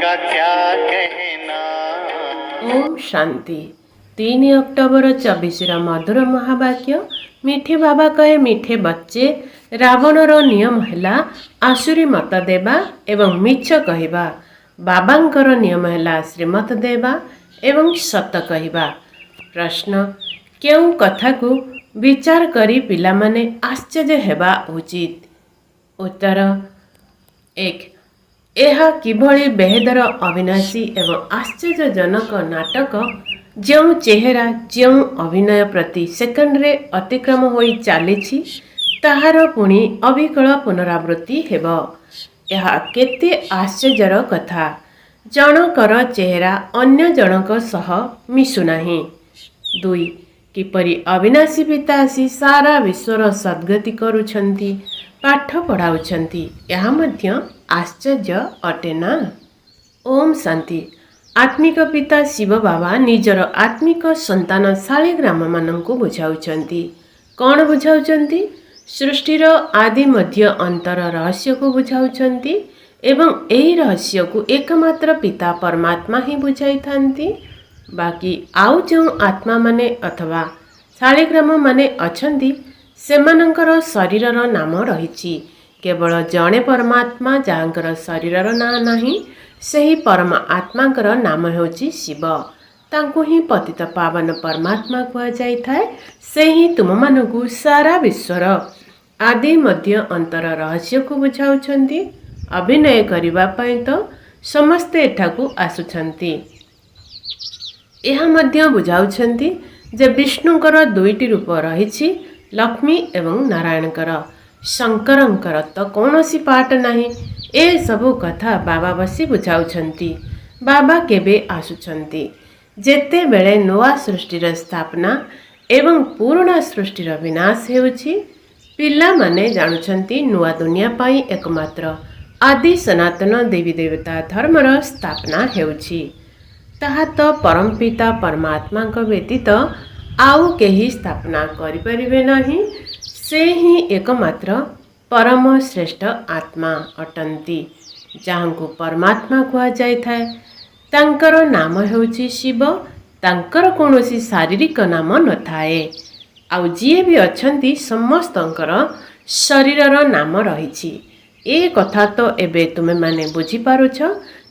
का क्या कहना। ओम शांति। 3 अक्टोबर 24 मधुर महावाक्य। मिठे बाबा कहे मिठे बच्चे, रावणर नियम है आसुरी मत देवा एवं मिछ कहवा। बाबांकर नियम है श्रीमत देवा एवं सत कहवा। प्रश्न, क्यों कथा को विचार करी पिला माने आश्चर्य हेबा उचित। उत्तर 1, ଏହା କିଭଳି ବେହେଦର ଅବିନାଶୀ ଏବଂ ଆଶ୍ଚର୍ଯ୍ୟଜନକ ନାଟକ, ଯେଉଁ ଚେହେରା ଯେଉଁ ଅଭିନୟ ପ୍ରତି ସେକେଣ୍ଡରେ ଅତିକ୍ରମ ହୋଇ ଚାଲିଛି ତାହାର ପୁଣି ଅବିକଳ ପୁନରାବୃତ୍ତି ହେବ। ଏହା କେତେ ଆଶ୍ଚର୍ଯ୍ୟର କଥା। ଜଣକର ଚେହେରା ଅନ୍ୟ ଜଣକ ସହ ମିଶୁନାହିଁ। 2, କିପରି ଅବିନାଶୀ ପିତା ଆସି ସାରା ବିଶ୍ୱର ସଦ୍ଗତି କରୁଛନ୍ତି, ପାଠ ପଢ଼ାଉଛନ୍ତି, ଏହା ମଧ୍ୟ आश्चर्य अटे ना। ओम शांति। आत्मिक पिता शिव बाबा निजर आत्मिक संतान शालिग्राम मानंकु बुझाउछंती। कौन बुझाउछंती? सृष्टिर आदि मध्य अंतर रहस्य को बुझाउछंती एवं एही रहस्य को एकमात्र पिता परमात्मा ही बुझाई थांती। बाकी आउ जो आत्मा माने अथवा शालिग्राम माने अछंती सेमानंकर शरीरर नाम रहिछि। केवल जड़े परमात्मा जहाँकर शरीरर ना नहीं, सही परम आत्माकर नाम होची शिव। तांको ही पतित पावन परमात्मा कह जाई थाए। से ही तुम मानकु सारा विश्वर आदि मध्य अंतर रहस्य को बुझाउछंती। अभिनय करिबा पई तो समस्ते एठाकु आसुछंती। एहा मध्य बुझाउछंती जे विष्णुकर दुईटी रूप रहिछि, लक्ष्मी एवं नारायणकर। शंकरंकर तो कौनसी पाठ नहीं। ए सबु कथा बाबा बसी बुझाउछंती। बाबा केबे आसुछंती जेते बेले नवा सृष्टिर स्थापना एवं पुराना सृष्टिर विनाश हेउछि। पिला माने जानुछंती नुआ दुनिया पाई एकमात्र आदि सनातन देवी देवता धर्मर स्थापना हेउछि। ताहा तो परम पिता परमात्मा को व्यतीत आउ केही स्थापना करि परिबे नहीं। से ही एकमात्र परम श्रेष्ठ आत्मा अटंती, जहाँ को परमात्मा कह जाय थाए। तांकर नाम हेउछि शिव। तांकर कौनसी शारीरिक नाम न थाए। आउ जिए भी अछंती समस्तंकर शरीरर नाम रहिछि। ए कथा तो एबे तुमे माने बुझी पारुछ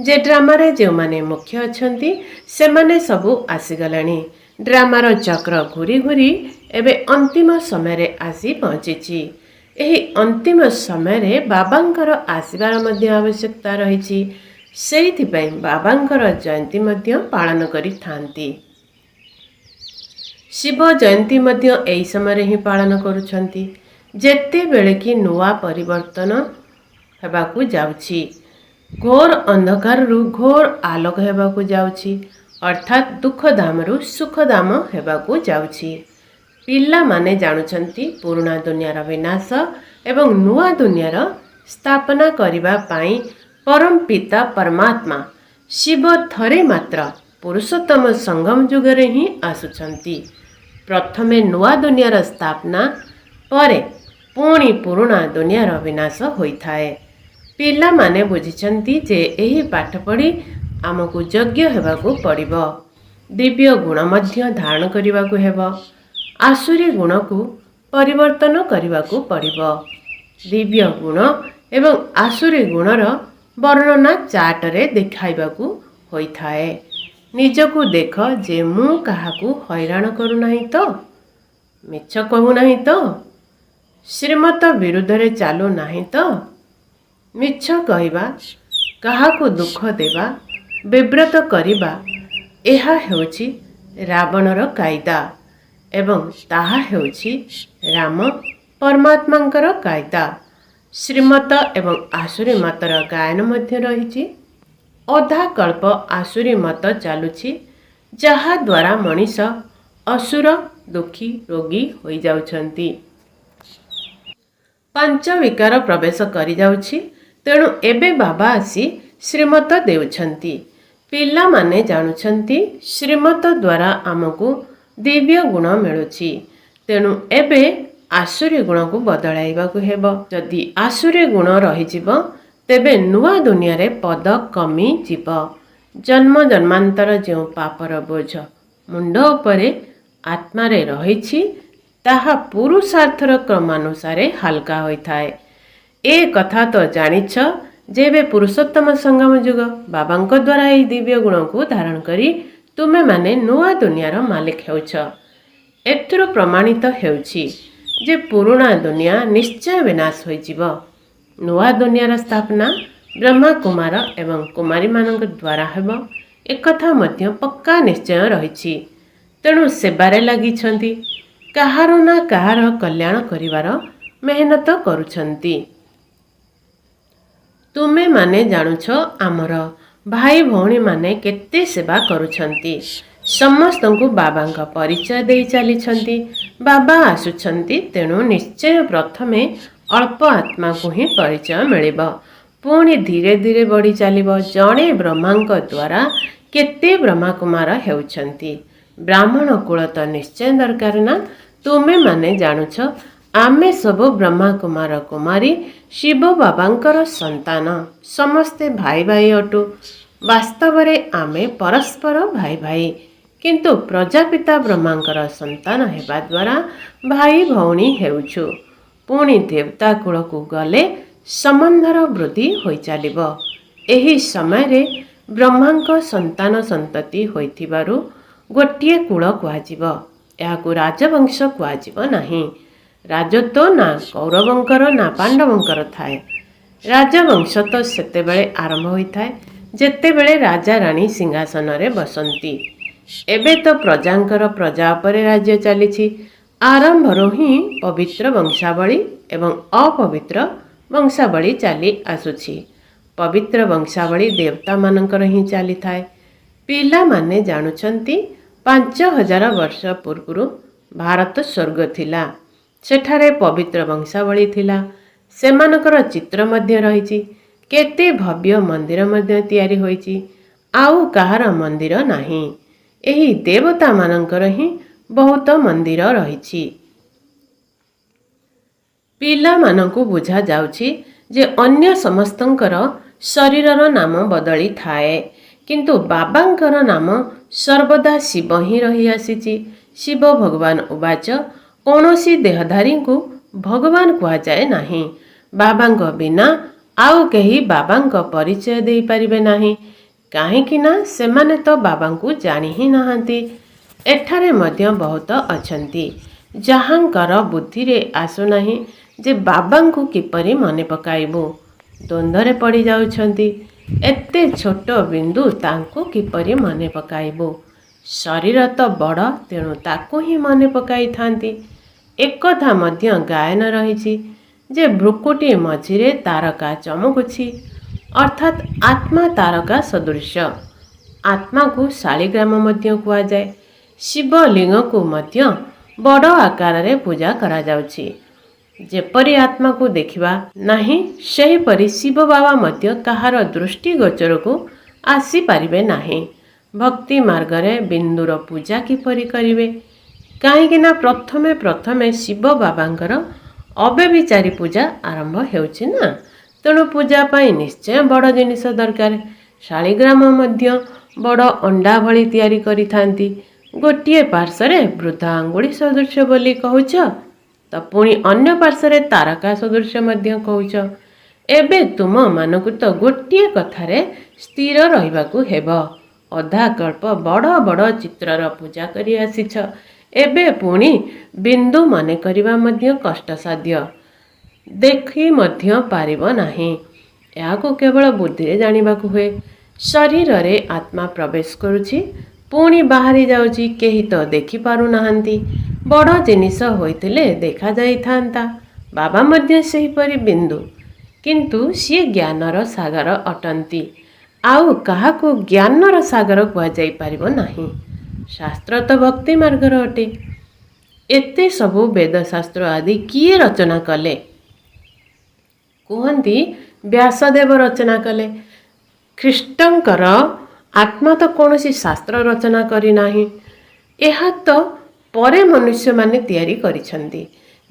जे ड्रामारे जो माने मुख्य अछंती से माने सबु आसीगलानी। ड्रामार चक्र घूरी घूरी एबे अंतिम समय रे आसी पहुँची। एही अंतिम समय रे बाबांकर आशीर्वाद मध्य आवश्यकता रहिछि। सेहिथिपई बाबांकर जयंती मध्य पालन करि थांती। शिव जयंती मध्य एही समय रे ही पालन करुछंती जेते बेले कि नुआ परिवर्तन हेबाकु जाउछि। घोर अंधकार रु घोर आलोक हेबाकु जाउछि, अर्थात दुखधाम रु सुखधाम हेबाकु जाउछि। पिला माने जानुछंती पुराना दुनियार विनाश एवं नुआ दुनियार स्थापना करिबा पाई परम पिता परमात्मा शिव थरे मात्र पुरुषोत्तम संगम जुगरे ही आसुछंती। प्रथमे नुआ दुनियार स्थापना परे पुणी पुराना दुनियार विनाश होइथाए। पिला माने बुझिछंती जे एही पाठ पढ़ी आमको यज्ञ हेबाकु पड़िबो। दिव्य गुण मध्य धारण करिबाकु हेबो। आसुरी गुण को परिवर्तन करिबाकु पड़िबो। दिव्य गुण एवं आसुरी गुणर वर्णना चार्ट रे देखाइबाकु होइथाए। निजकु देख जे मु काहाकु हैरान करू नाही तो, मिछ कहू नाही तो, श्रीमत विरुद्ध रे चालू नाही तो। मिछ कहिबा, काहाकु दुख देबा, विव्रत करिबा, एहा हेउछि रावणर कायदा एवं ताहा हेउछि राम परमात्मांकर कायदा। श्रीमत एवं आसुरी मतर गायन मध्य रहिछि। अधा कल्प आसुरी मत चालुछि, जहा द्वारा मनीष असुर दुखी रोगी होई जाउछंती। पांच विकार प्रवेश करि जाउछि। तेणु एबे बाबा आसी श्रीमत देउछंती। पिला माने जानुछंती श्रीमत द्वारा आमको दिव्य गुण मिलुछि। तेणु एबे आसुरी गुण को बदलाइबाकु हेबो। जदि आसुरी गुण रहिजिबो ତେବେ ନୂଆ ଦୁନିଆରେ ପଦ କମିଯିବ। ଜନ୍ମ ଜନ୍ମାନ୍ତର ଯେଉଁ ପାପର ବୋଝ ମୁଣ୍ଡ ଉପରେ ଆତ୍ମାରେ ରହିଛି ତାହା ପୁରୁଷାର୍ଥର କ୍ରମାନୁସାରେ ହାଲକା ହୋଇଥାଏ। ଏ କଥା ତ ଜାଣିଛ ଯେ ଏବେ ପୁରୁଷୋତ୍ତମ ସଙ୍ଗମ ଯୁଗ। ବାବାଙ୍କ ଦ୍ୱାରା ଏହି ଦିବ୍ୟ ଗୁଣକୁ ଧାରଣ କରି ତୁମେମାନେ ନୂଆ ଦୁନିଆର ମାଲିକ ହେଉଛ। ଏଥିରୁ ପ୍ରମାଣିତ ହେଉଛି ଯେ ପୁରୁଣା ଦୁନିଆ ନିଶ୍ଚୟ ବିନାଶ ହୋଇଯିବ। ନୂଆ ଦୁନିଆର ସ୍ଥାପନା ବ୍ରହ୍ମା କୁମାର ଏବଂ କୁମାରୀମାନଙ୍କ ଦ୍ୱାରା ହେବ ଏକଥା ମଧ୍ୟ ପକ୍କା ନିଶ୍ଚୟ ରହିଛି। ତେଣୁ ସେବାରେ ଲାଗିଛନ୍ତି, କାହାର ନା କାହାର କଲ୍ୟାଣ କରିବାର ମେହନତ କରୁଛନ୍ତି। ତୁମେମାନେ ଜାଣୁଛ ଆମର ଭାଇ ଭଉଣୀମାନେ କେତେ ସେବା କରୁଛନ୍ତି। ସମସ୍ତଙ୍କୁ ବାବାଙ୍କ ପରିଚୟ ଦେଇ ଚାଲିଛନ୍ତି। ବାବା ଆସୁଛନ୍ତି, ତେଣୁ ନିଶ୍ଚୟ ପ୍ରଥମେ ଅଳ୍ପ ଆତ୍ମାକୁ ହିଁ ପରିଚୟ ମିଳିବ, ପୁଣି ଧୀରେ ଧୀରେ ବଢ଼ି ଚାଲିବ। ଜଣେ ବ୍ରହ୍ମାଙ୍କ ଦ୍ୱାରା କେତେ ବ୍ରହ୍ମାକୁମାର ହେଉଛନ୍ତି। ବ୍ରାହ୍ମଣ କୂଳ ତ ନିଶ୍ଚୟ ଦରକାର ନା। ତୁମେମାନେ ଜାଣୁଛ ଆମେ ସବୁ ବ୍ରହ୍ମା କୁମାର କୁମାରୀ ଶିବ ବାବାଙ୍କର ସନ୍ତାନ। ସମସ୍ତେ ଭାଇ ଭାଇ ଅଟୁ। ବାସ୍ତବରେ ଆମେ ପରସ୍ପର ଭାଇ ଭାଇ, କିନ୍ତୁ ପ୍ରଜାପିତା ବ୍ରହ୍ମାଙ୍କର ସନ୍ତାନ ହେବା ଦ୍ୱାରା ଭାଇ ଭଉଣୀ ହେଉଛୁ। ପୁଣି ଦେବତା କୂଳକୁ ଗଲେ ସମ୍ବନ୍ଧର ବୃଦ୍ଧି ହୋଇଚାଲିବ। ଏହି ସମୟରେ ବ୍ରହ୍ମାଙ୍କ ସନ୍ତାନ ସନ୍ତତି ହୋଇଥିବାରୁ ଗୋଟିଏ କୂଳ କୁହାଯିବ। ଏହାକୁ ରାଜବଂଶ କୁହାଯିବ ନାହିଁ। ରାଜତ୍ୱ ନା କୌରବଙ୍କର ନା ପାଣ୍ଡବଙ୍କର ଥାଏ। ରାଜବଂଶ ତ ସେତେବେଳେ ଆରମ୍ଭ ହୋଇଥାଏ ଯେତେବେଳେ ରାଜା ରାଣୀ ସିଂହାସନରେ ବସନ୍ତି। ଏବେ ତ ପ୍ରଜାଙ୍କର ପ୍ରଜା ଉପରେ ରାଜ୍ୟ ଚାଲିଛି। ଆରମ୍ଭରୁ ହିଁ ପବିତ୍ର ବଂଶାବଳୀ ଏବଂ ଅପବିତ୍ର ବଂଶାବଳୀ ଚାଲି ଆସୁଛି। ପବିତ୍ର ବଂଶାବଳୀ ଦେବତାମାନଙ୍କର ହିଁ ଚାଲିଥାଏ। ପିଲାମାନେ ଜାଣୁଛନ୍ତି 5000 ବର୍ଷ ପୂର୍ବରୁ ଭାରତ ସ୍ୱର୍ଗ ଥିଲା। ସେଠାରେ ପବିତ୍ର ବଂଶାବଳୀ ଥିଲା। ସେମାନଙ୍କର ଚିତ୍ର ମଧ୍ୟ ରହିଛି। କେତେ ଭବ୍ୟ ମନ୍ଦିର ମଧ୍ୟ ତିଆରି ହୋଇଛି। ଆଉ କାହାର ମନ୍ଦିର ନାହିଁ। ଏହି ଦେବତାମାନଙ୍କର ହିଁ ବହୁତ ମନ୍ଦିର ରହିଛି। ପିଲାମାନଙ୍କୁ ବୁଝାଯାଉଛି ଯେ ଅନ୍ୟ ସମସ୍ତଙ୍କର ଶରୀରର ନାମ ବଦଳି ଥାଏ, କିନ୍ତୁ ବାବାଙ୍କର ନାମ ସର୍ବଦା ଶିବ ହିଁ ରହିଆସିଛି। ଶିବ ଭଗବାନ ଉବାଚ, କୌଣସି ଦେହଧାରୀଙ୍କୁ ଭଗବାନ କୁହାଯାଏ ନାହିଁ। ବାବାଙ୍କ ବିନା ଆଉ କେହି ବାବାଙ୍କ ପରିଚୟ ଦେଇପାରିବେ ନାହିଁ, କାହିଁକି ନା ସେମାନେ ତ ବାବାଙ୍କୁ ଜାଣି ହିଁ ନାହାନ୍ତି। ଏଠାରେ ମଧ୍ୟ ବହୁତ ଅଛନ୍ତି ଯାହାଙ୍କର ବୁଦ୍ଧିରେ ଆସୁନାହିଁ ଯେ ବାବାଙ୍କୁ କିପରି ମନେ ପକାଇବୁ। ଦ୍ୱନ୍ଦ୍ୱରେ ପଡ଼ିଯାଉଛନ୍ତି। ଏତେ ଛୋଟ ବିନ୍ଦୁ ତାଙ୍କୁ କିପରି ମନେ ପକାଇବୁ। ଶରୀର ତ ବଡ଼, ତେଣୁ ତାକୁ ହିଁ ମନେ ପକାଇଥାନ୍ତି। ଏକଥା ମଧ୍ୟ ଗାୟନ ରହିଛି ଯେ ଭ୍ରୁକୁଟି ମଝିରେ ତାରକା ଚମକୁଛି, ଅର୍ଥାତ୍ ଆତ୍ମା ତାରକା ସଦୃଶ। ଆତ୍ମାକୁ ଶାଳିଗ୍ରାମ ମଧ୍ୟ କୁହାଯାଏ। ଶିବଲିଙ୍ଗକୁ ମଧ୍ୟ ବଡ଼ ଆକାରରେ ପୂଜା କରାଯାଉଛି। ଯେପରି ଆତ୍ମାକୁ ଦେଖିବା ନାହିଁ, ସେହିପରି ଶିବ ବାବା ମଧ୍ୟ କାହାର ଦୃଷ୍ଟିଗୋଚରକୁ ଆସିପାରିବେ ନାହିଁ। ଭକ୍ତି ମାର୍ଗରେ ବିନ୍ଦୁର ପୂଜା କିପରି କରିବେ? କାହିଁକି ନା ପ୍ରଥମେ ଶିବ ବାବାଙ୍କର ଅବ୍ୟଭିଚାରୀ ପୂଜା ଆରମ୍ଭ ହେଉଛି ନା। ତେଣୁ ପୂଜା ପାଇଁ ନିଶ୍ଚୟ ବଡ଼ ଜିନିଷ ଦରକାର। ଶାଳିଗ୍ରାମ ମଧ୍ୟ ବଡ଼ ଅଣ୍ଡା ଭଳି ତିଆରି କରିଥାନ୍ତି। ଗୋଟିଏ ପାର୍ଶ୍ୱରେ ବୃଦ୍ଧ ଆଙ୍ଗୁଳି ସଦୃଶ ବୋଲି କହୁଛ, ତ ପୁଣି ଅନ୍ୟ ପାର୍ଶ୍ୱରେ ତାରକା ସଦୃଶ ମଧ୍ୟ କହୁଛ। ଏବେ ତୁମମାନଙ୍କୁ ତ ଗୋଟିଏ କଥାରେ ସ୍ଥିର ରହିବାକୁ ହେବ। ଅଧା କଳ୍ପ ବଡ଼ ବଡ଼ ଚିତ୍ରର ପୂଜା କରି ଆସିଛ। ଏବେ ପୁଣି ବିନ୍ଦୁ ମନେ କରିବା ମଧ୍ୟ କଷ୍ଟସାଧ୍ୟ। ଦେଖି ମଧ୍ୟ ପାରିବ ନାହିଁ। ଏହାକୁ କେବଳ ବୁଦ୍ଧିରେ ଜାଣିବାକୁ ହୁଏ। ଶରୀରରେ ଆତ୍ମା ପ୍ରବେଶ କରୁଛି, ପୁଣି ବାହାରି ଯାଉଛି। କେହି ତ ଦେଖିପାରୁନାହାନ୍ତି। ବଡ଼ ଜିନିଷ ହୋଇଥିଲେ ଦେଖାଯାଇଥାନ୍ତା। ବାବା ମଧ୍ୟ ସେହିପରି ବିନ୍ଦୁ, କିନ୍ତୁ ସିଏ ଜ୍ଞାନର ସାଗର ଅଟନ୍ତି। ଆଉ କାହାକୁ ଜ୍ଞାନର ସାଗର କୁହାଯାଇପାରିବ ନାହିଁ। ଶାସ୍ତ୍ର ତ ଭକ୍ତି ମାର୍ଗର ଅଟେ। ଏତେ ସବୁ ବେଦଶାସ୍ତ୍ର ଆଦି କିଏ ରଚନା କଲେ? କୁହନ୍ତି ବ୍ୟାସଦେବ ରଚନା କଲେ। ଖ୍ରୀଷ୍ଟଙ୍କର ଆତ୍ମା ତ କୌଣସି ଶାସ୍ତ୍ର ରଚନା କରିନାହିଁ। ଏହା ତ ପରେ ମନୁଷ୍ୟମାନେ ତିଆରି କରିଛନ୍ତି।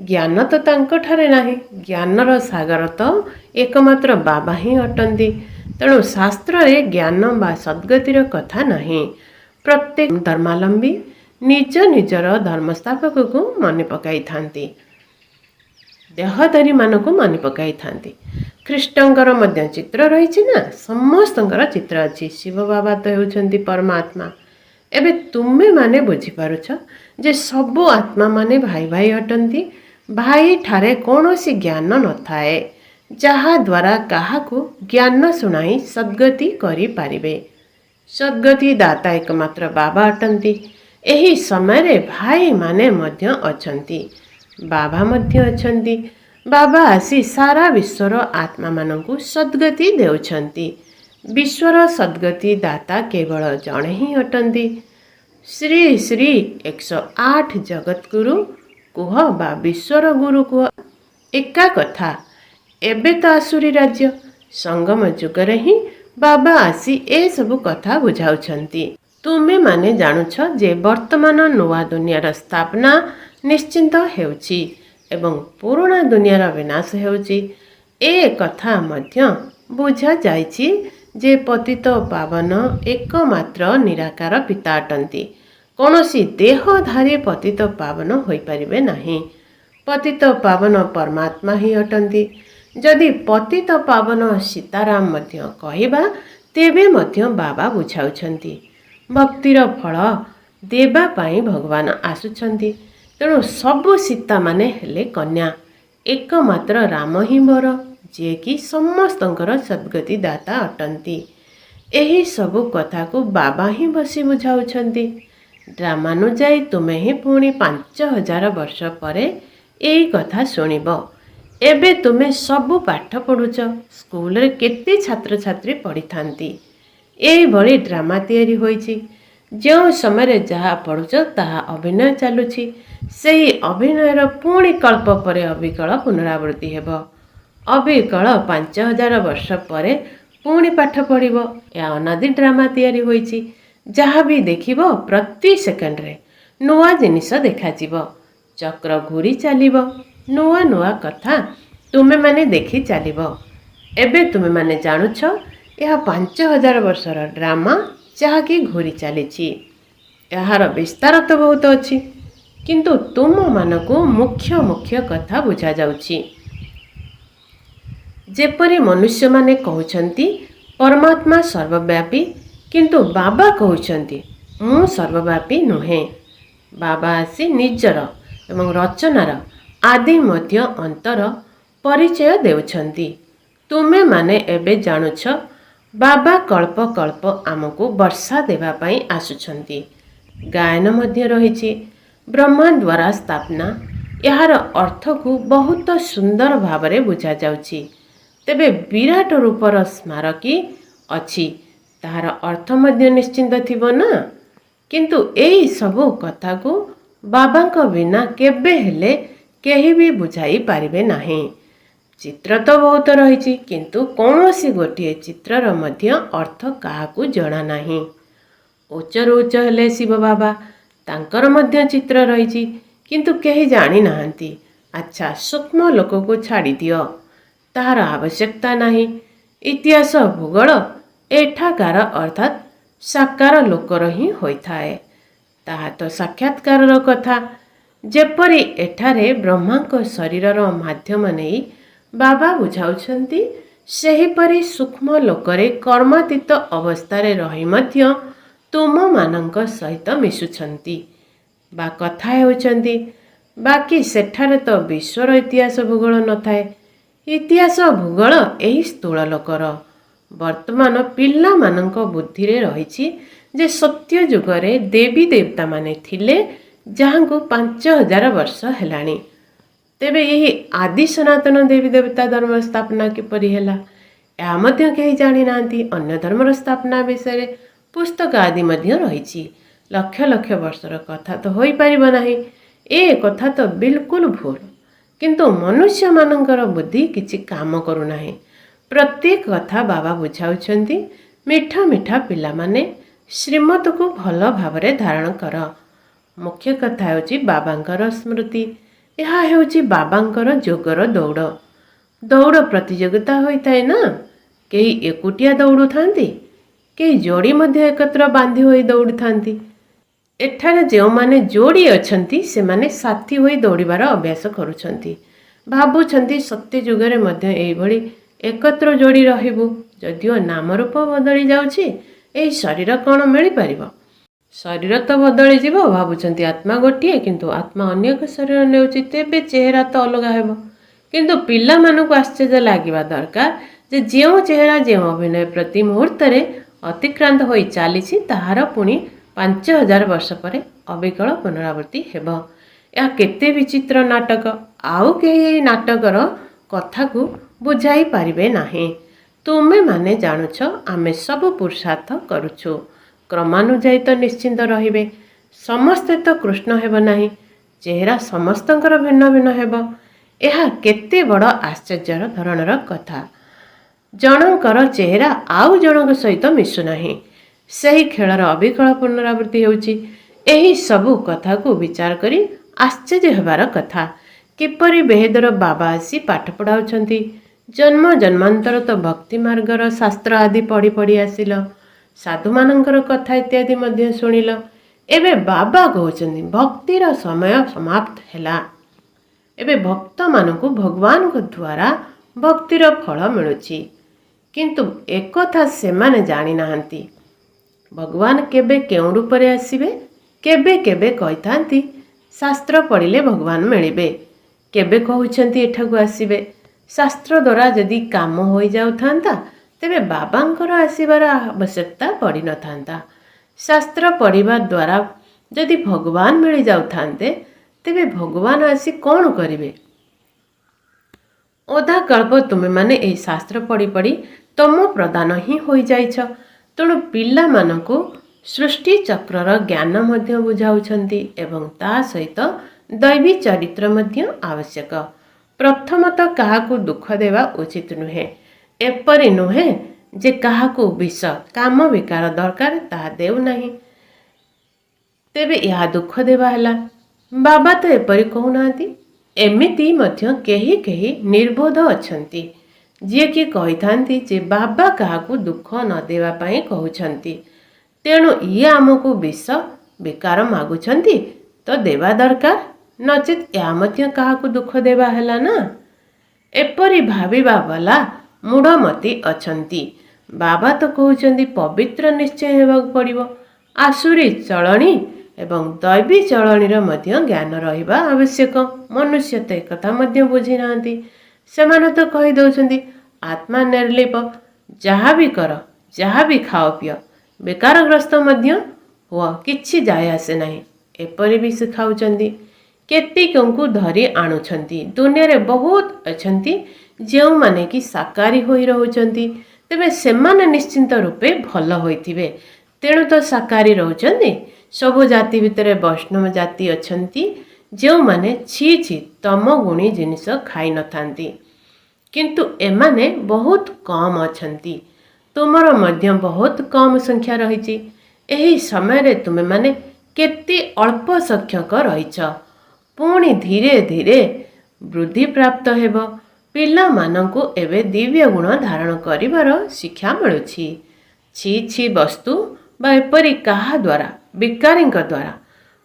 ଜ୍ଞାନ ତ ତାଙ୍କଠାରେ ନାହିଁ। ଜ୍ଞାନର ସାଗର ତ ଏକମାତ୍ର ବାବା ହିଁ ଅଟନ୍ତି। ତେଣୁ ଶାସ୍ତ୍ରରେ ଜ୍ଞାନ ବା ସଦ୍ଗତିର କଥା ନାହିଁ। ପ୍ରତ୍ୟେକ ଧର୍ମାଲମ୍ବୀ ନିଜ ନିଜର ଧର୍ମସ୍ଥାପକକୁ ମନେ ପକାଇଥାନ୍ତି, ଦେହଧାରୀମାନଙ୍କୁ ମନେ ପକାଇଥାନ୍ତି। ଖ୍ରୀଷ୍ଟଙ୍କର ମଧ୍ୟ ଚିତ୍ର ରହିଛି ନା, ସମସ୍ତଙ୍କର ଚିତ୍ର ଅଛି। ଶିବ ବାବା ତ ହେଉଛନ୍ତି ପରମାତ୍ମା। ଏବେ ତୁମେମାନେ ବୁଝିପାରୁଛ ଯେ ସବୁ ଆତ୍ମାମାନେ ଭାଇ ଭାଇ ଅଟନ୍ତି। ଭାଇଠାରେ କୌଣସି ଜ୍ଞାନ ନଥାଏ ଯାହାଦ୍ୱାରା କାହାକୁ ଜ୍ଞାନ ଶୁଣାଇ ସଦ୍ଗତି କରିପାରିବେ। ସଦ୍ଗତି ଦାତା ଏକମାତ୍ର ବାବା ଅଟନ୍ତି। ଏହି ସମୟରେ ଭାଇମାନେ ମଧ୍ୟ ଅଛନ୍ତି, ବାବା ମଧ୍ୟ ଅଛନ୍ତି। ବାବା ଆସି ସାରା ବିଶ୍ୱର ଆତ୍ମାମାନଙ୍କୁ ସଦ୍ଗତି ଦେଉଛନ୍ତି। ବିଶ୍ୱର ସଦ୍ଗତି ଦାତା କେବଳ ଜଣେ ହିଁ ଅଟନ୍ତି। ଶ୍ରୀ ଶ୍ରୀ 108 ଜଗତଗୁରୁ କୁହ ବା ବିଶ୍ୱର ଗୁରୁ କୁହ, ଏକା କଥା। ଏବେ ତ ଆସୁରୀ ରାଜ୍ୟ ସଙ୍ଗମ ଯୁଗରେ ହିଁ ବାବା ଆସି ଏସବୁ କଥା ବୁଝାଉଛନ୍ତି। ତୁମେମାନେ ଜାଣୁଛ ଯେ ବର୍ତ୍ତମାନ ନୂଆ ଦୁନିଆର ସ୍ଥାପନା ନିଶ୍ଚିନ୍ତ ହେଉଛି ଏବଂ ପୁରୁଣା ଦୁନିଆର ବିନାଶ ହେଉଛି। ଏ କଥା ମଧ୍ୟ ବୁଝାଯାଇଛି ଯେ ପତିତ ପାବନ ଏକମାତ୍ର ନିରାକାର ପିତା ଅଟନ୍ତି। କୌଣସି ଦେହଧାରୀ ପତିତ ପାବନ ହୋଇପାରିବେ ନାହିଁ। ପତିତ ପାବନ ପରମାତ୍ମା ହିଁ ଅଟନ୍ତି। ଯଦି ପତିତ ପାବନ ସୀତାରାମ ମଧ୍ୟ କହିବା, ତେବେ ମଧ୍ୟ ବାବା ବୁଝାଉଛନ୍ତି ଭକ୍ତିର ଫଳ ଦେବା ପାଇଁ ଭଗବାନ ଆସୁଛନ୍ତି। ତେଣୁ ସବୁ ସୀତାମାନେ ହେଲେ କନ୍ୟା। ଏକମାତ୍ର ରାମ ହିଁ ବର, ଯିଏକି ସମସ୍ତଙ୍କର ସଦ୍ଗତି ଦାତା ଅଟନ୍ତି। ଏହି ସବୁ କଥାକୁ ବାବା ହିଁ ବସି ବୁଝାଉଛନ୍ତି। ଡ୍ରାମାନୁଯାୟୀ ତୁମେ ହିଁ ପୁଣି 5000 ବର୍ଷ ପରେ ଏଇ କଥା ଶୁଣିବ। ଏବେ ତୁମେ ସବୁ ପାଠ ପଢ଼ୁଛ। ସ୍କୁଲରେ କେତେ ଛାତ୍ରଛାତ୍ରୀ ପଢ଼ିଥାନ୍ତି। ଏଇଭଳି ଡ୍ରାମା ତିଆରି ହୋଇଛି। ଯେଉଁ ସମୟରେ ଯାହା ପଢ଼ୁଛ ତାହା ଅଭିନୟ ଚାଲୁଛି। ସେହି ଅଭିନୟର ପୁଣି କଳ୍ପ ପରେ ଅବିକଳ ପୁନରାବୃତ୍ତି ହେବ। ଅବିକଳ 5000 ବର୍ଷ ପରେ ପୁଣି ପାଠ ପଢ଼ିବ। ଏହା ଅନାଦି ଡ୍ରାମା ତିଆରି ହୋଇଛି। ଯାହା ବି ଦେଖିବ ପ୍ରତି ସେକେଣ୍ଡରେ ନୂଆ ଜିନିଷ ଦେଖାଯିବ। ଚକ୍ର ଘୂରି ଚାଲିବ। ନୂଆ ନୂଆ କଥା ତୁମେମାନେ ଦେଖି ଚାଲିବ। ଏବେ ତୁମେମାନେ ଜାଣୁଛ ଏହା 5000 ବର୍ଷର ଡ୍ରାମା ଯାହାକି ଘୂରି ଚାଲିଛି। ଏହାର ବିସ୍ତାର ତ ବହୁତ ଅଛି, କିନ୍ତୁ ତୁମମାନଙ୍କୁ ମୁଖ୍ୟ ମୁଖ୍ୟ କଥା ବୁଝାଯାଉଛି। ଯେପରି ମନୁଷ୍ୟମାନେ କହୁଛନ୍ତି ପରମାତ୍ମା ସର୍ବବ୍ୟାପୀ, କିନ୍ତୁ ବାବା କହୁଛନ୍ତି ମୁଁ ସର୍ବବ୍ୟାପୀ ନୁହେଁ। ବାବା ଆସି ନିଜର ଏବଂ ରଚନାର ଆଦି ମଧ୍ୟ ଅନ୍ତର ପରିଚୟ ଦେଉଛନ୍ତି। ତୁମେମାନେ ଏବେ ଜାଣୁଛ ବାବା କଳ୍ପ କଳ୍ପ ଆମକୁ ବର୍ଷା ଦେବା ପାଇଁ ଆସୁଛନ୍ତି। ଗାୟନ ମଧ୍ୟ ରହିଛି। ବ୍ରହ୍ମା ଦ୍ୱାରା ସ୍ଥାପନା, ଏହାର ଅର୍ଥକୁ ବହୁତ ସୁନ୍ଦର ଭାବରେ ବୁଝାଯାଉଛି। ତେବେ ବିରାଟ ରୂପର ସ୍ମାରକୀ ଅଛି, ତାହାର ଅର୍ଥ ମଧ୍ୟ ନିଶ୍ଚିନ୍ତ ଥିବ ନା। କିନ୍ତୁ ଏହି ସବୁ କଥାକୁ ବାବାଙ୍କ ବିନା କେବେ ହେଲେ କେହି ବି ବୁଝାଇ ପାରିବେ ନାହିଁ। ଚିତ୍ର ତ ବହୁତ ରହିଛି, କିନ୍ତୁ କୌଣସି ଗୋଟିଏ ଚିତ୍ରର ମଧ୍ୟ ଅର୍ଥ କାହାକୁ ଜଣା ନାହିଁ। ଉଚ୍ଚରୁ ଉଚ୍ଚ ହେଲେ ଶିବ ବାବା, ତାଙ୍କର ମଧ୍ୟ ଚିତ୍ର ରହିଛି, କିନ୍ତୁ କେହି ଜାଣିନାହାନ୍ତି। ଆଚ୍ଛା, ସୂକ୍ଷ୍ମ ଲୋକକୁ ଛାଡ଼ି ଦିଅ, ତାହାର ଆବଶ୍ୟକତା ନାହିଁ। ଇତିହାସ ଭୂଗୋଳ ଏଠାକାର ଅର୍ଥାତ୍ ସାକାର ଲୋକର ହିଁ ହୋଇଥାଏ। ତାହା ତ ସାକ୍ଷାତକାରର କଥା। ଯେପରି ଏଠାରେ ବ୍ରହ୍ମାଙ୍କ ଶରୀରର ମାଧ୍ୟମ ନେଇ ବାବା ବୁଝାଉଛନ୍ତି, ସେହିପରି ସୂକ୍ଷ୍ମ ଲୋକରେ କର୍ମାତୀତ ଅବସ୍ଥାରେ ରହି ମଧ୍ୟ ତୁମମାନଙ୍କ ସହିତ ମିଶୁଛନ୍ତି ବା କଥା ହେଉଛନ୍ତି। ବାକି ସେଠାରେ ତ ବିଶ୍ୱର ଇତିହାସ ଭୂଗୋଳ ନଥାଏ। ଇତିହାସ ଭୂଗୋଳ ଏହି ସ୍ଥୂଳ ଲୋକର। ବର୍ତ୍ତମାନ ପିଲାମାନଙ୍କ ବୁଦ୍ଧିରେ ରହିଛି ଯେ ସତ୍ୟ ଯୁଗରେ ଦେବୀ ଦେବତାମାନେ ଥିଲେ, ଯାହାଙ୍କୁ 5000 ବର୍ଷ ହେଲାଣି। ତେବେ ଏହି ଆଦି ସନାତନ ଦେବୀ ଦେବତା ଧର୍ମ ସ୍ଥାପନା କିପରି ହେଲା, ଏହା ମଧ୍ୟ କେହି ଜାଣିନାହାନ୍ତି। ଅନ୍ୟ ଧର୍ମର ସ୍ଥାପନା ବିଷୟରେ ପୁସ୍ତକ ଆଦି ମଧ୍ୟ ରହିଛି। ଲକ୍ଷ ଲକ୍ଷ ବର୍ଷର କଥା ତ ହୋଇପାରିବ ନାହିଁ। ଏ କଥା ତ ବିଲକୁଲ ଭୁଲ। କିନ୍ତୁ ମନୁଷ୍ୟମାନଙ୍କର ବୁଦ୍ଧି କିଛି କାମ କରୁନାହିଁ। ପ୍ରତ୍ୟେକ କଥା ବାବା ବୁଝାଉଛନ୍ତି। ମିଠା ମିଠା ପିଲାମାନେ ଶ୍ରୀମତକୁ ଭଲ ଭାବରେ ଧାରଣ କର। ମୁଖ୍ୟ କଥା ହେଉଛି ବାବାଙ୍କର ସ୍ମୃତି। ଏହା ହେଉଛି ବାବାଙ୍କର ଯୋଗର ଦୌଡ଼। ଦୌଡ଼ ପ୍ରତିଯୋଗିତା ହୋଇଥାଏ ନା, କେହି ଏକୁଟିଆ ଦୌଡ଼ୁଥାନ୍ତି, କେହି ଯୋଡ଼ି ମଧ୍ୟ ଏକତ୍ର ବାନ୍ଧି ହୋଇ ଦୌଡ଼ିଥାନ୍ତି। ଏଠାରେ ଯେଉଁମାନେ ଯୋଡ଼ି ଅଛନ୍ତି ସେମାନେ ସାଥୀ ହୋଇ ଦୌଡ଼ିବାର ଅଭ୍ୟାସ କରୁଛନ୍ତି। ଭାବୁଛନ୍ତି ସତ୍ୟ ଯୁଗରେ ମଧ୍ୟ ଏଇଭଳି ଏକତ୍ର ଯୋଡ଼ି ରହିବୁ। ଯଦିଓ ନାମ ରୂପ ବଦଳି ଯାଉଛି, ଏହି ଶରୀର କ'ଣ ମିଳିପାରିବ? ଶରୀର ତ ବଦଳିଯିବ, ଭାବୁଛନ୍ତି ଆତ୍ମା ଗୋଟିଏ, କିନ୍ତୁ ଆତ୍ମା ଅନ୍ୟ ଏକ ଶରୀର ନେଉଛି, ତେବେ ଚେହେରା ତ ଅଲଗା ହେବ। କିନ୍ତୁ ପିଲାମାନଙ୍କୁ ଆଶ୍ଚର୍ଯ୍ୟ ଲାଗିବା ଦରକାର ଯେ ଯେଉଁ ଚେହେରା ଯେଉଁ ଅଭିନୟ ପ୍ରତି ମୁହୂର୍ତ୍ତରେ ଅତିକ୍ରାନ୍ତ ହୋଇ ଚାଲିଛି ତାହାର ପୁଣି 5000 ବର୍ଷ ପରେ ଅବିକଳ ପୁନରାବୃତ୍ତି ହେବ। ଏହା କେତେ ବିଚିତ୍ର ନାଟକ! ଆଉ କେହି ଏହି ନାଟକର କଥାକୁ ବୁଝାଇ ପାରିବେ ନାହିଁ। ତୁମେମାନେ ଜାଣୁଛ ଆମେ ସବୁ ପୁରୁଷାର୍ଥ କରୁଛୁ। କ୍ରମାନୁଯାୟୀ ତ ନିଶ୍ଚିନ୍ତ ରହିବେ। ସମସ୍ତେ ତ କୃଷ୍ଣ ହେବ ନାହିଁ। ଚେହେରା ସମସ୍ତଙ୍କର ଭିନ୍ନ ଭିନ୍ନ ହେବ। ଏହା କେତେ ବଡ଼ ଆଶ୍ଚର୍ଯ୍ୟର ଧରଣର କଥା! ଜଣଙ୍କର ଚେହେରା ଆଉ ଜଣଙ୍କ ସହିତ ମିଶୁନାହିଁ। ସେହି ଖେଳର ଅବିକଳ ପୁନରାବୃତ୍ତି ହେଉଛି। ଏହି ସବୁ କଥାକୁ ବିଚାର କରି ଆଶ୍ଚର୍ଯ୍ୟ ହେବାର କଥା। କିପରି ବେହେଦର ବାବା ଆସି ପାଠ ପଢ଼ାଉଛନ୍ତି। ଜନ୍ମ ଜନ୍ମାନ୍ତର ତ ଭକ୍ତି ମାର୍ଗର ଶାସ୍ତ୍ର ଆଦି ପଢ଼ି ପଢ଼ି ଆସିଲ, ସାଧୁମାନଙ୍କର କଥା ଇତ୍ୟାଦି ମଧ୍ୟ ଶୁଣିଲ। ଏବେ ବାବା କହୁଛନ୍ତି ଭକ୍ତିର ସମୟ ସମାପ୍ତ ହେଲା। ଏବେ ଭକ୍ତମାନଙ୍କୁ ଭଗବାନଙ୍କ ଦ୍ୱାରା ଭକ୍ତିର ଫଳ ମିଳୁଛି। କିନ୍ତୁ ଏକଥା ସେମାନେ ଜାଣିନାହାନ୍ତି। ଭଗବାନ କେବେ କେଉଁ ରୂପରେ ଆସିବେ? କେବେ କେବେ କହିଥାନ୍ତି ଶାସ୍ତ୍ର ପଢ଼ିଲେ ଭଗବାନ ମିଳିବେ, କେବେ କହୁଛନ୍ତି ଏଠାକୁ ଆସିବେ। ଶାସ୍ତ୍ର ଦ୍ୱାରା ଯଦି କାମ ହୋଇଯାଉଥାନ୍ତା ତେବେ ବାବାଙ୍କର ଆସିବାର ଆବଶ୍ୟକତା ପଡ଼ିନଥାନ୍ତା। ଶାସ୍ତ୍ର ପଢ଼ିବା ଦ୍ୱାରା ଯଦି ଭଗବାନ ମିଳିଯାଉଥାନ୍ତେ ତେବେ ଭଗବାନ ଆସି କ'ଣ କରିବେ? ଅଧା କଳ୍ପ ତୁମେମାନେ ଏହି ଶାସ୍ତ୍ର ପଢ଼ି ପଢ଼ି ତମ ପ୍ରଦାନ ହିଁ ହୋଇଯାଇଛ। ତେଣୁ ପିଲାମାନଙ୍କୁ ସୃଷ୍ଟି ଚକ୍ରର ଜ୍ଞାନ ମଧ୍ୟ ବୁଝାଉଛନ୍ତି ଏବଂ ତା ସହିତ ଦୈବୀ ଚରିତ୍ର ମଧ୍ୟ ଆବଶ୍ୟକ। ପ୍ରଥମତଃ କାହାକୁ ଦୁଃଖ ଦେବା ଉଚିତ ନୁହେଁ। ଏପରି ନୁହେଁ ଯେ କାହାକୁ ବିଷ କାମ ବିକାର ଦରକାର ତାହା ଦେଉନାହିଁ, ତେବେ ଏହା ଦୁଃଖ ଦେବା ହେଲା। ବାବା ତ ଏପରି କହୁନାହାନ୍ତି। ଏମିତି ମଧ୍ୟ କେହି କେହି ନିର୍ବୋଧ ଅଛନ୍ତି ଯିଏକି କହିଥାନ୍ତି ଯେ ବାବା କାହାକୁ ଦୁଃଖ ନ ଦେବା ପାଇଁ କହୁଛନ୍ତି, ତେଣୁ ଇଏ ଆମକୁ ବିଷ ବିକାର ମାଗୁଛନ୍ତି ତ ଦେବା ଦରକାର, ନଚେତ୍ ଏହା ମଧ୍ୟ କାହାକୁ ଦୁଃଖ ଦେବା ହେଲା ନା। ଏପରି ଭାବିବା ବାଲା ମୂଢ଼ମତି ଅଛନ୍ତି। ବାବା ତ କହୁଛନ୍ତି ପବିତ୍ର ନିଶ୍ଚୟ ହେବାକୁ ପଡ଼ିବ। ଆସୁରୀ ଚଳଣି ଏବଂ ଦୈବୀ ଚଳଣିର ମଧ୍ୟ ଜ୍ଞାନ ରହିବା ଆବଶ୍ୟକ। ମନୁଷ୍ୟ ତ ଏକଥା ମଧ୍ୟ ବୁଝି ନାହାନ୍ତି। ସେମାନେ ତ କହି ଦେଉଛନ୍ତି ଆତ୍ମା ନିର୍ଲିପ, ଯାହା ବି କର, ଯାହା ବି ଖାଅ ପିଅ, ବେକାରଗ୍ରସ୍ତ ମଧ୍ୟ ହୁଅ, କିଛି ଯାଏ ଆସେ ନାହିଁ, ଏପରି ବି ଶିଖାଉଛନ୍ତି। କେତିକଙ୍କୁ ଧରି ଆଣୁଛନ୍ତି। ଦୁନିଆରେ ବହୁତ ଅଛନ୍ତି ଯେଉଁମାନେ କି ଶାକାହାରୀ ହୋଇ ରହୁଛନ୍ତି, ତେବେ ସେମାନେ ନିଶ୍ଚିନ୍ତ ରୂପେ ଭଲ ହୋଇଥିବେ, ତେଣୁ ତ ଶାକାହାରୀ ରହୁଛନ୍ତି। ସବୁ ଜାତି ଭିତରେ ବୈଷ୍ଣବ ଜାତି ଅଛନ୍ତି ଯେଉଁମାନେ ଛି ଛି ତମ ଗୁଣୀ ଜିନିଷ ଖାଇନଥାନ୍ତି, କିନ୍ତୁ ଏମାନେ ବହୁତ କମ୍ ଅଛନ୍ତି। ତୁମର ମଧ୍ୟ ବହୁତ କମ୍ ସଂଖ୍ୟା ରହିଛି। ଏହି ସମୟରେ ତୁମେମାନେ କେତେ ଅଳ୍ପ ସଂଖ୍ୟକ ରହିଛ। ପୁଣି ଧୀରେ ଧୀରେ ବୃଦ୍ଧି ପ୍ରାପ୍ତ ହେବ। ପିଲାମାନଙ୍କୁ ଏବେ ଦିବ୍ୟ ଗୁଣ ଧାରଣ କରିବାର ଶିକ୍ଷା ମିଳୁଛି। ଛି ଛି ବସ୍ତୁ ବା ଏପରି କାହା ଦ୍ୱାରା ବିକାରୀଙ୍କ ଦ୍ୱାରା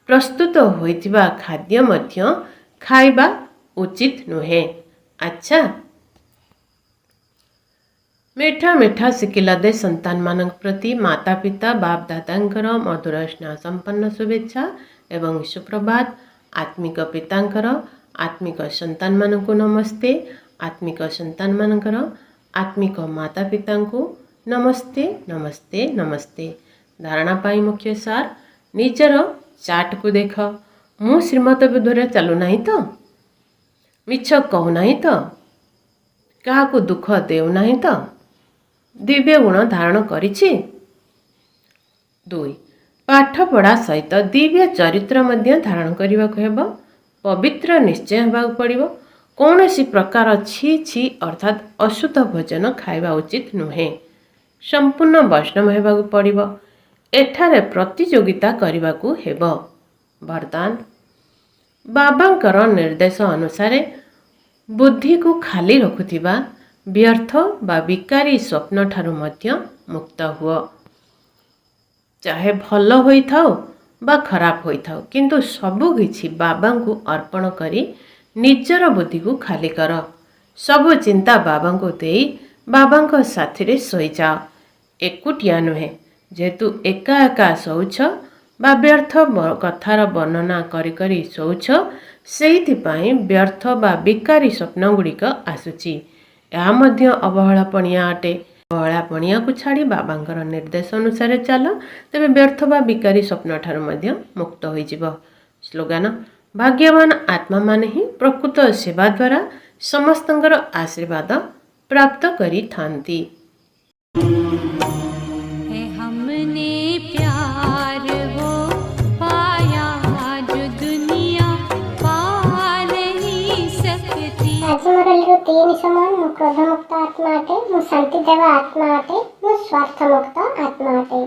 ପ୍ରସ୍ତୁତ ହୋଇଥିବା ଖାଦ୍ୟ ମଧ୍ୟ ଖାଇବା ଉଚିତ ନୁହେଁ। ଆଚ୍ଛା, ମିଠା ମିଠା ଶିଖିଲା ଦେ ସନ୍ତାନମାନଙ୍କ ପ୍ରତି ମାତା ପିତା ବାପ ଦାଦାଙ୍କର ମଧୁର ସ୍ନେହ ସମ୍ପନ୍ନ ଶୁଭେଚ୍ଛା ଏବଂ ସୁପ୍ରଭାତ। ଆତ୍ମିକ ପିତାଙ୍କର ଆତ୍ମିକ ସନ୍ତାନମାନଙ୍କୁ ନମସ୍ତେ। ଆତ୍ମିକ ସନ୍ତାନମାନଙ୍କର ଆତ୍ମିକ ମାତା ପିତାଙ୍କୁ ନମସ୍ତେ ନମସ୍ତେ ନମସ୍ତେ। ଧାରଣା ପାଇଁ ମୁଖ୍ୟ ସାର୍, ନିଜର ଚାର୍ଟକୁ ଦେଖ। ମୁଁ ଶ୍ରୀମତ ବିରୁଦ୍ଧରେ ଚାଲୁନାହିଁ ତ, ମିଛ କହୁନାହିଁ ତ, କାହାକୁ ଦୁଃଖ ଦେଉନାହିଁ ତ, ଦିବ୍ୟ ଗୁଣ ଧାରଣ କରିଛି। 2. ପାଠପଢ଼ା ସହିତ ଦିବ୍ୟ ଚରିତ୍ର ମଧ୍ୟ ଧାରଣ କରିବାକୁ ହେବ। ପବିତ୍ର ନିଶ୍ଚୟ ହେବାକୁ ପଡ଼ିବ। କୌଣସି ପ୍ରକାର ଛି ଛି ଅର୍ଥାତ୍ ଅଶୁଦ୍ଧ ଭୋଜନ ଖାଇବା ଉଚିତ ନୁହେଁ। ସମ୍ପୂର୍ଣ୍ଣ ବୈଷ୍ଣବ ହେବାକୁ ପଡ଼ିବ। ଏଠାରେ ପ୍ରତିଯୋଗିତା କରିବାକୁ ହେବ। ବରଦାନ, ବାବାଙ୍କର ନିର୍ଦ୍ଦେଶ ଅନୁସାରେ ବୁଦ୍ଧିକୁ ଖାଲି ରଖୁଥିବା ବ୍ୟର୍ଥ ବା ବିକାରୀ ସ୍ୱପ୍ନଠାରୁ ମଧ୍ୟ ମୁକ୍ତ ହୁଅ। ଚାହେ ଭଲ ହୋଇଥାଉ ବା ଖରାପ ହୋଇଥାଉ, କିନ୍ତୁ ସବୁକିଛି ବାବାଙ୍କୁ ଅର୍ପଣ କରି ନିଜର ବୁଦ୍ଧିକୁ ଖାଲି କର। ସବୁ ଚିନ୍ତା ବାବାଙ୍କୁ ଦେଇ ବାବାଙ୍କ ସାଥିରେ ଶୋଇଯାଅ। ଏକୁଟିଆ ନୁହେଁ, ଯେହେତୁ ଏକା ଏକା ଶୋଉଛ ବା ବ୍ୟର୍ଥ କଥାର ବର୍ଣ୍ଣନା କରି କରି ଶୋଉଛ, ସେଇଥିପାଇଁ ବ୍ୟର୍ଥ ବା ବିକାରୀ ସ୍ୱପ୍ନ ଗୁଡ଼ିକ ଆସୁଛି। ଏହା ମଧ୍ୟ ଅବହେଳାପଣିଆ ଅଟେ। ଅବହେଳାପଣିଆକୁ ଛାଡ଼ି ବାବାଙ୍କର ନିର୍ଦ୍ଦେଶ ଅନୁସାରେ ଚାଲ, ତେବେ ବ୍ୟର୍ଥ ବା ବିକାରୀ ସ୍ୱପ୍ନଠାରୁ ମଧ୍ୟ ମୁକ୍ତ ହୋଇଯିବ। ସ୍ଲୋଗାନ: ଭାଗ୍ୟବାନ ଆତ୍ମାମାନେ ହିଁ ପ୍ରକୃତ ସେବା ଦ୍ୱାରା ସମସ୍ତଙ୍କର ଆଶୀର୍ବାଦ ପ୍ରାପ୍ତ କରିଥାନ୍ତି। हमने प्यार वो पाया जो दुनिया पा नहीं सकती। ଆଜି ମୋର ଲିରୁ 3 ସମାନ। ମୁଁ କ୍ରୋଧମୁକ୍ତ ଆତ୍ମା ଅଟେ, ମୁଁ ଶାନ୍ତି ଦେବା ଆତ୍ମା ଅଟେ, ମୁଁ ସ୍ୱାର୍ଥମୁକ୍ତ ଆତ୍ମା ଅଟେ।